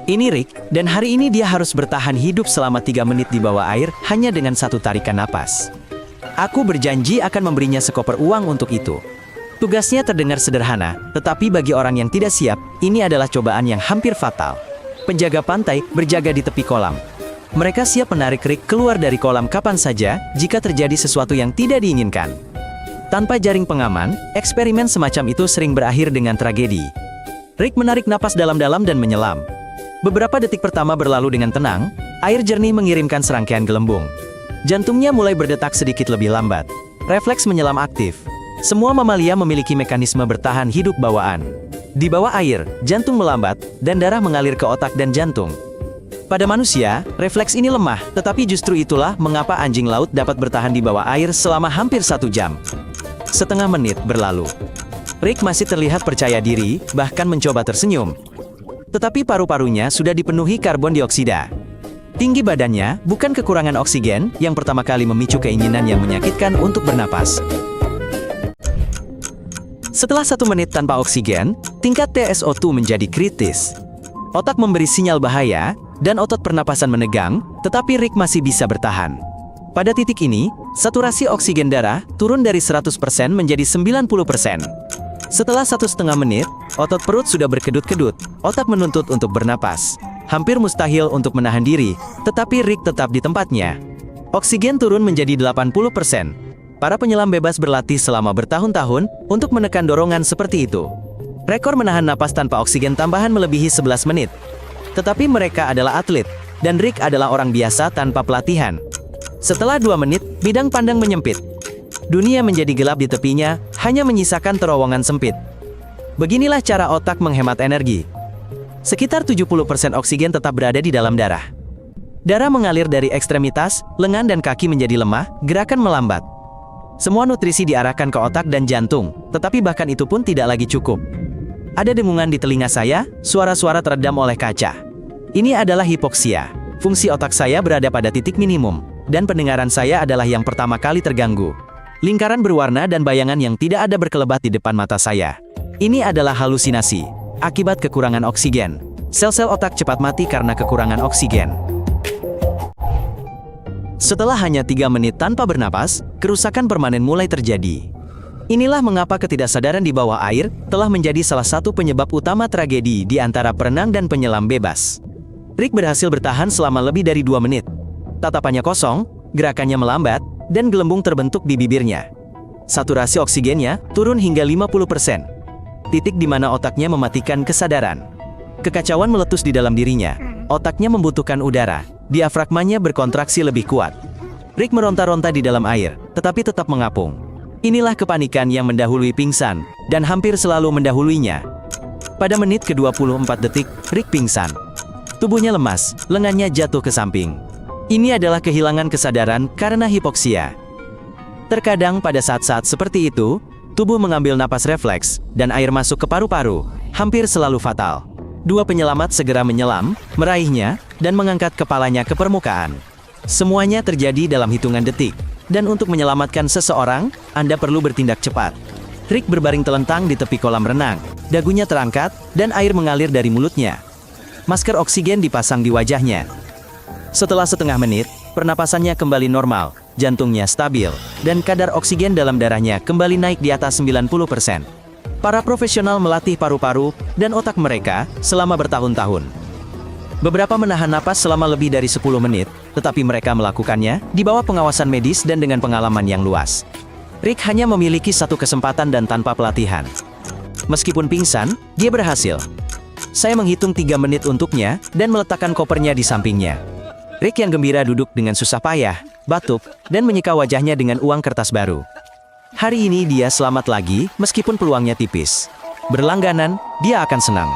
Ini Rick, dan hari ini dia harus bertahan hidup selama 3 menit di bawah air hanya dengan satu tarikan napas. Aku berjanji akan memberinya sekoper uang untuk itu. Tugasnya terdengar sederhana, tetapi bagi orang yang tidak siap, ini adalah cobaan yang hampir fatal. Penjaga pantai berjaga di tepi kolam. Mereka siap menarik Rick keluar dari kolam kapan saja jika terjadi sesuatu yang tidak diinginkan. Tanpa jaring pengaman, eksperimen semacam itu sering berakhir dengan tragedi. Rick menarik napas dalam-dalam dan menyelam. Beberapa detik pertama berlalu dengan tenang, air jernih mengirimkan serangkaian gelembung. Jantungnya mulai berdetak sedikit lebih lambat. Refleks menyelam aktif. Semua mamalia memiliki mekanisme bertahan hidup bawaan. Di bawah air, jantung melambat, dan darah mengalir ke otak dan jantung. Pada manusia, refleks ini lemah, tetapi justru itulah mengapa anjing laut dapat bertahan di bawah air selama hampir 1 jam. Setengah menit berlalu. Rick masih terlihat percaya diri, bahkan mencoba tersenyum. Tetapi paru-parunya sudah dipenuhi karbon dioksida. Tinggi badannya bukan kekurangan oksigen yang pertama kali memicu keinginan yang menyakitkan untuk bernapas. Setelah 1 menit tanpa oksigen, tingkat TSO2 menjadi kritis. Otak memberi sinyal bahaya, dan otot pernapasan menegang, tetapi Rick masih bisa bertahan. Pada titik ini, saturasi oksigen darah turun dari 100% menjadi 90%. Setelah 1,5 menit, otot perut sudah berkedut-kedut, otak menuntut untuk bernapas. Hampir mustahil untuk menahan diri, tetapi Rick tetap di tempatnya. Oksigen turun menjadi 80%. Para penyelam bebas berlatih selama bertahun-tahun untuk menekan dorongan seperti itu. Rekor menahan napas tanpa oksigen tambahan melebihi 11 menit. Tetapi mereka adalah atlet, dan Rick adalah orang biasa tanpa pelatihan. Setelah 2 menit, bidang pandang menyempit. Dunia menjadi gelap di tepinya, hanya menyisakan terowongan sempit. Beginilah cara otak menghemat energi. Sekitar 70% oksigen tetap berada di dalam darah. Darah mengalir dari ekstremitas, lengan dan kaki menjadi lemah, gerakan melambat. Semua nutrisi diarahkan ke otak dan jantung, tetapi bahkan itu pun tidak lagi cukup. Ada dengungan di telinga saya, suara-suara teredam oleh kaca. Ini adalah hipoksia. Fungsi otak saya berada pada titik minimum, dan pendengaran saya adalah yang pertama kali terganggu. Lingkaran berwarna dan bayangan yang tidak ada berkelebat di depan mata saya. Ini adalah halusinasi, akibat kekurangan oksigen. Sel-sel otak cepat mati karena kekurangan oksigen. Setelah hanya 3 menit tanpa bernapas, kerusakan permanen mulai terjadi. Inilah mengapa ketidaksadaran di bawah air telah menjadi salah satu penyebab utama tragedi di antara perenang dan penyelam bebas. Rick berhasil bertahan selama lebih dari 2 menit. Tatapannya kosong, gerakannya melambat, dan gelembung terbentuk di bibirnya. Saturasi oksigennya turun hingga 50%. Titik di mana otaknya mematikan kesadaran. Kekacauan meletus di dalam dirinya. Otaknya membutuhkan udara. Diafragmanya berkontraksi lebih kuat. Rick meronta-ronta di dalam air, tetapi tetap mengapung. Inilah kepanikan yang mendahului pingsan, dan hampir selalu mendahuluinya. Pada menit ke-24 detik, Rick pingsan. Tubuhnya lemas, lengannya jatuh ke samping. Ini adalah kehilangan kesadaran karena hipoksia. Terkadang pada saat-saat seperti itu, tubuh mengambil napas refleks, dan air masuk ke paru-paru, hampir selalu fatal. 2 penyelamat segera menyelam, meraihnya, dan mengangkat kepalanya ke permukaan. Semuanya terjadi dalam hitungan detik, dan untuk menyelamatkan seseorang, Anda perlu bertindak cepat. Rick berbaring telentang di tepi kolam renang, dagunya terangkat, dan air mengalir dari mulutnya. Masker oksigen dipasang di wajahnya. Setelah setengah menit, pernapasannya kembali normal, jantungnya stabil, dan kadar oksigen dalam darahnya kembali naik di atas 90%. Para profesional melatih paru-paru dan otak mereka selama bertahun-tahun. Beberapa menahan napas selama lebih dari 10 menit, tetapi mereka melakukannya di bawah pengawasan medis dan dengan pengalaman yang luas. Rick hanya memiliki 1 kesempatan dan tanpa pelatihan. Meskipun pingsan, dia berhasil. Saya menghitung 3 menit untuknya dan meletakkan kopernya di sampingnya. Rick yang gembira duduk dengan susah payah, batuk, dan menyeka wajahnya dengan uang kertas baru. Hari ini dia selamat lagi, meskipun peluangnya tipis. Berlangganan, dia akan senang.